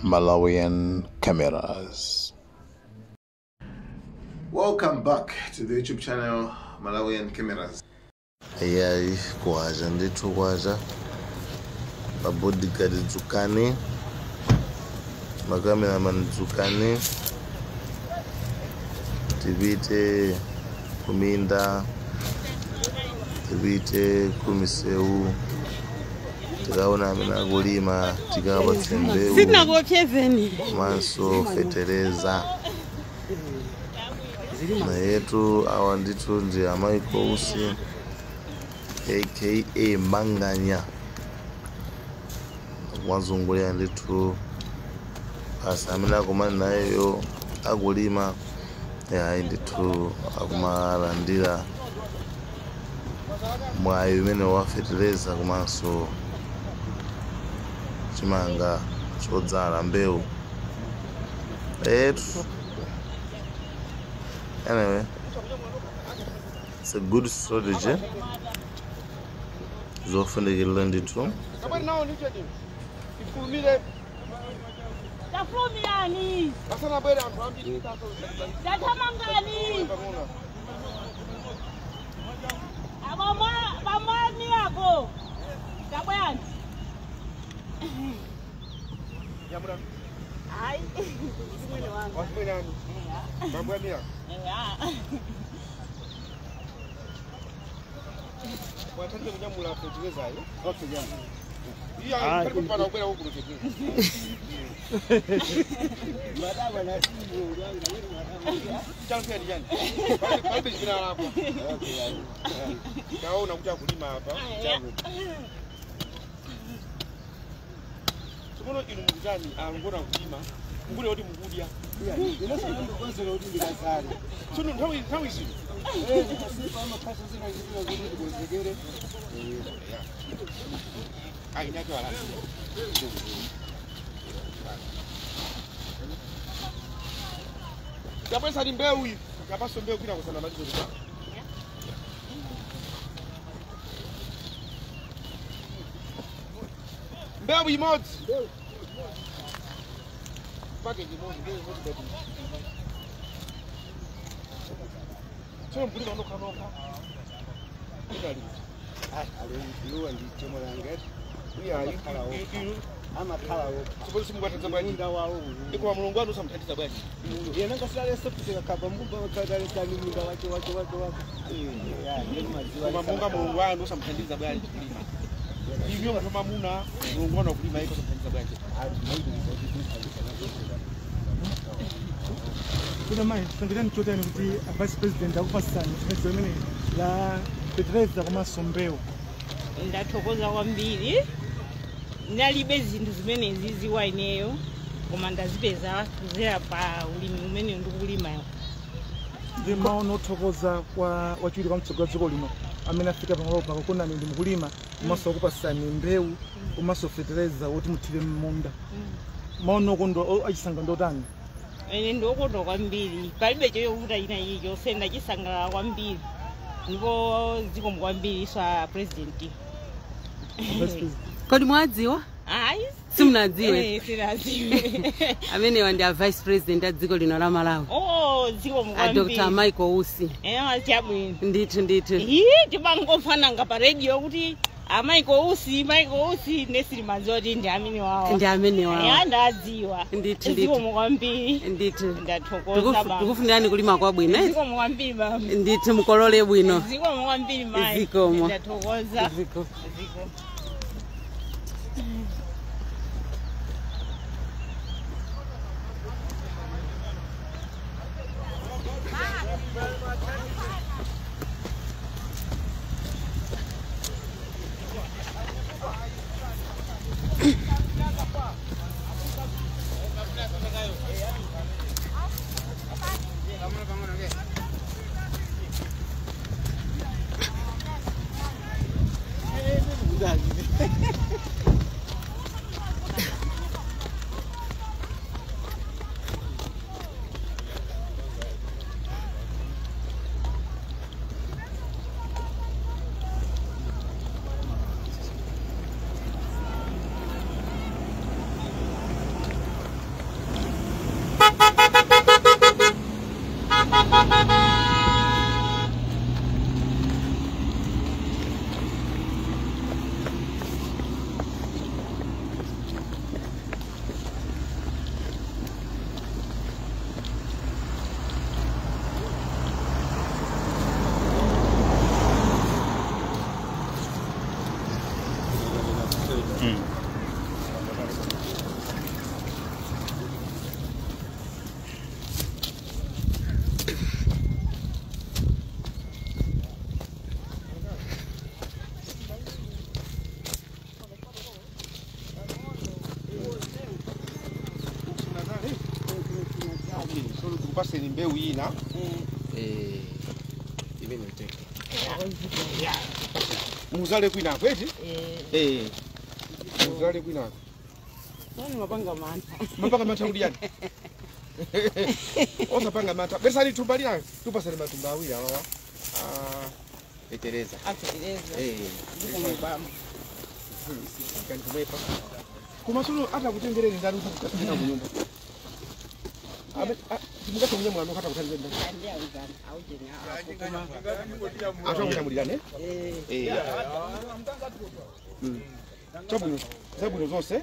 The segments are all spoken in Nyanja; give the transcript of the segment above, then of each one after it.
Malawian Cameras. Welcome back to the YouTube channel Malawian Cameras. Ayai kwaja ndithu kwaja mabodyguard dzukani makameraman dzukani tipite kuminda tipite kumiseu tikaona amene akulima tikapatse mbewu komanso fetereza na yetu awa ndithu ndi amaiko usi aka Manganya wazungulira ndithu asa amene akumana nayeyo akulima yayi ndithu akumalandira mwayi umene wafetereza komanso chimanga chodzala mbewu yetu. Anyway, it's a good strategy. Zofunikira ndithu. Vice President akupasani chimene la fetereza komanso mbewu. Ndathokoza kwambiri. Ndalibe zinthu zimene ziziwa ineyo koma ndazipeza kuzera pa ulimi umene ndikulimayo. Ndi maono othokoza kwa wachiwiri kwa mtsogoleri wa dziko lino amene afika pamalopa kukonani ndi mukulima komanso akupasani mbewu komanso fetereza woti muthire m'munda. Maono kondo achisanga ndotani? Ine ndokondwa kwambiri. Palibe choyovuta ina icho senda chisanga kwambiri. Ndipo zikomo kwambiri swa president. Kodi mwadziwa? Ayi. Simunadziwe? Sinadziwe. Amenewa ndi a Vice President a dziko lino la Malawi. Oh, zikomo kwambiri. Dr. Michael Usi. Chabwino. Ndithu. Timangofana pa radio kuti Michael Usi nesili mazoti ndi amene wawo. Ndi amene wawo. Ndadziwa. Ndithu. Zikomo kwambiri. Ndithu. Ndathokoza baba. Tikufunirani kulima kwabwino. Zikomo kwambiri baba. Ndithu mukolole bwino. Zikomo kwambiri mai. Zikomo. Ndathokoza. Zikomo. ndikupaseni mbewu ina imene iteke muzale kwinako eti muzale kwinako mapanga mantha kuti yani osapanga mantha besani thumba linayo tupasani matumba awiri awawa Tereza kumasolo atakutengereni ndani usakutengera ku nyumba timukati mwenye mwana ukata kutengera atakutamulirane zabwino zonse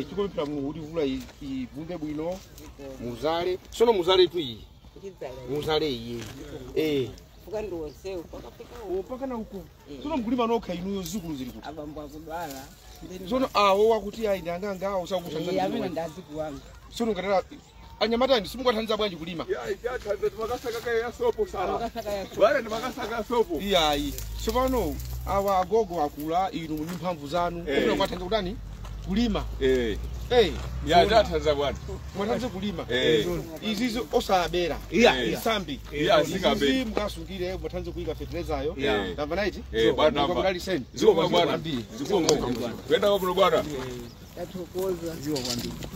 chikompera kuti vula ivunde bwino muzale sono muzale tu iyi muzale iyi Upaka na huko. Sono mkulima nokha inuyo zikulu zili kuti. Abambo akudwala. Sono awo wakuti ayi ndanganga usakutanza. Amene ndazikuwanga. Sono ngatala anyamata ndi simukathandiza bwanji kulima. Ya thandiza makasaka kaya ya sopo sala. Makasaka ya sopo. Wale ndi makasaka ya sopo. Iyayi. Sopano awa agogo akula inu muli mphamvu zanu. Kuna kwathandiza kutani? Kulima. Ya ndathandiza bwana. Mwathandiza kulima. Izizo osabera. Isambi. Izi mukasungire mwathandiza kuika fertilizer yo. Ndamva naiti? Bwana ngali sen. Ziko bwana. Ziko bwana. Kwenda kwa bwana. Ndathokoza.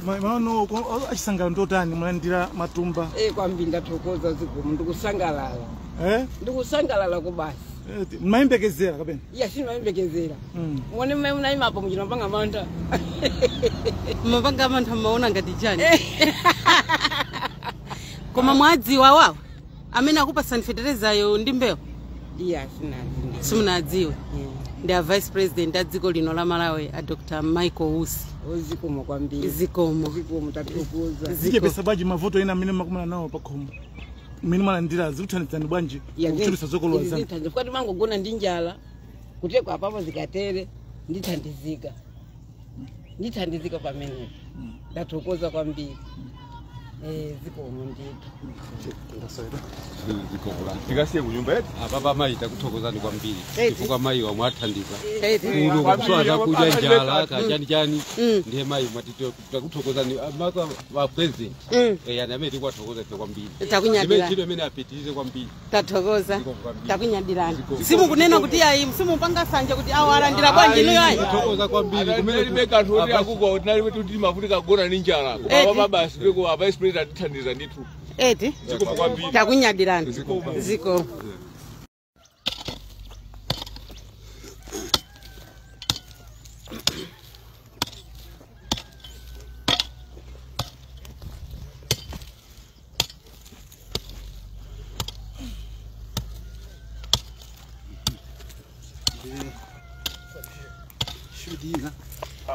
Maono achisangalo ndotani mulandira matumba. Kwambiri ndathokoza zikomo ndikusangalala. Ndikusangalala kubasi. Mayembekezera kapena? Iya simayembekezera. Mwone mnaima hapo mjinapanga manda. Mapanga manda maona ngati chani. Koma mwadziwa wawo amene akupa fertilizer yo ndi mbewu. Iya sinadziwa. Simunadziwa. Ndi vice president a dziko lino la Malawi a Dr. Michael Usi. Zikomo kwambiri. Zikomo tathokoza. Zikepesa baji mavoto ena amene makumana nawo pakhomo. Mimi malandira zikuthandizani bwanji kuchulisa zokolowa zanu. Ndithandiza kwati mangogona ndi njala kutekwa apapo zikatere ndithandizika. Ndithandizika pamene. Ndathokoza kwambiri. Zikomo ndithu. Zikomo. Tikasiye kunyumba yetu. Baba mai takuthokozani kwambiri. Chifukwa mai wamwathandiza. Kuno kuswaza kuja njala kachani chani ndiye mai matito takuthokozani amaka wa president. Yani amene kwathokoza kwambiri. Takunyadira. Chiro imene apitirize kwambiri. Tathokoza. Takunyadirani. Simu kunena kuti ayi simu panga sanje kuti awalandira bwanji ino ayi. Tathokoza kwambiri. Kumene libeka thoti akuko naliwe kuti mafuti kagona ni njala. Baba basi beko aba vice atithandiza ndithu. Eti? Zikomo kwambiri. Takunyadirani. Zikomo.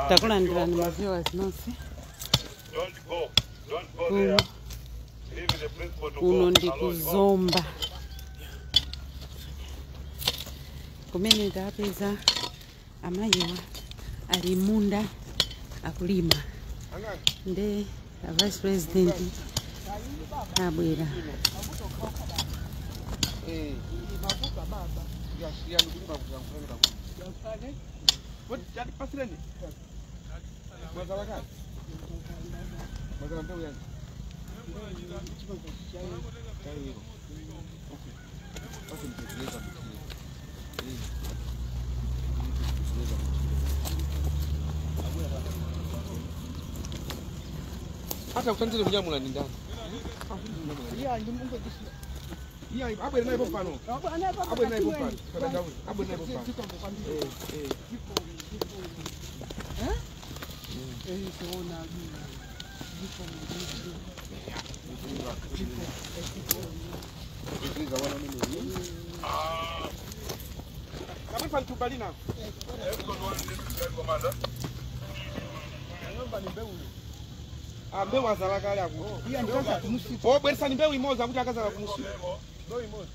Takulandirani maviewers nonse. Kuno ndi kuzomba kumene ndapeza amayiwa ali munda akulima nde vice president abwera hata kutanzile mnyamula ni ndani. Iya, abwe nayo pano. Abwe nayo pano. Abwe nayo pano. Kami pan tubalina. Mbewu azala kale ako. Iya ndikaza kumusipa. Oh, bweresa ni mbewu imoza kuti akazala kumusipa. Mbewu imoza.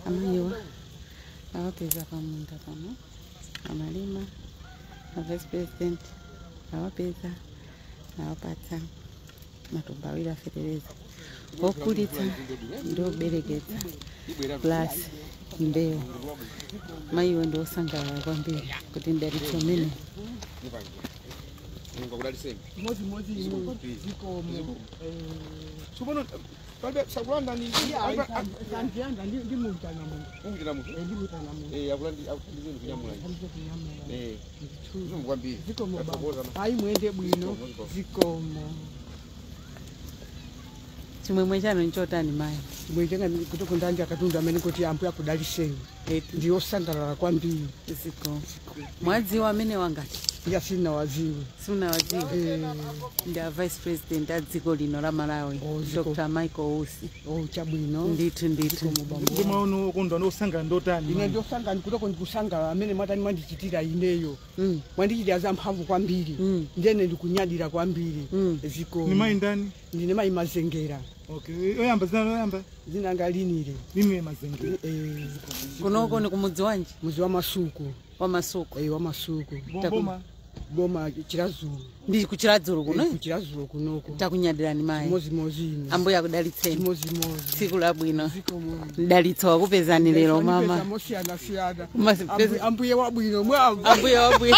amayiwa awapeza pamunda pano amalima na vice president awapeza awapatsa matumba awiri a fertilizer okulitsa ndi obereketsa plus Ndio. Maiwe ndio sangalala kwambiri kuti ndalitso mene. Mozi ziko subono palbe sakulanda ni sanjianda ndi mutana mu yakulandi akuzini kunyamula kwambiri ziko mubaba hayi mwende bwino ziko chimwemwe chano nchotani mai mwenjenga kutoka ndanje akatunza amene kuti ambuya kudaliseni ndiyo sangalala kwambiri ziko mwadziwa amene wangati yasina waziwe sina waziwe nda vice president adziko lino la Malawi Dr. Michael Usi chabwino ndithu ndimo ono kundwa nosanga ndotani ine ndio sanga ndikutoko ndikusanga amene matani mwandichitira ineyo mwandichitira za mphamvu kwambiri ndene ndikunyadira kwambiri ziko ni mai ndani ndine mai Mazengera. Okay, oyamba zinanga linire mimi Mazengera kunoko ni kumudzi wanji mudzi wa Masuku wa Masuku boma Chirazulu ndi kuchirazulu kuno kuchirazulu kunoko takunyadirani mai mozi ambuya kudalitseni mozi tsiku labwino dalitso wakupezani lero mama ambuye wabwino mwa ambuye wabwino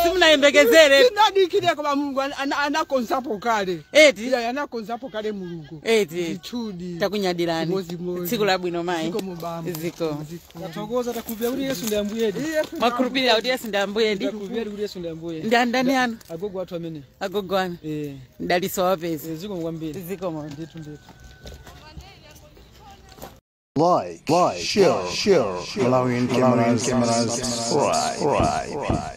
simunayembekezere ndadikire kwa Mungu anakonzapo kale eti ya anakonzapo kale Mulungu eti takunyadirani tsiku labwino mai ziko Tatokoza takubya uri Yesu ndi ambuye makurupira uri Yesu ndi ambuye uri Yesu ndi ambuye ndani ano agogo watu amene agogo ana ndaliso wapeza ziko ngwambiri ziko mo nditu like share Malawian cameras right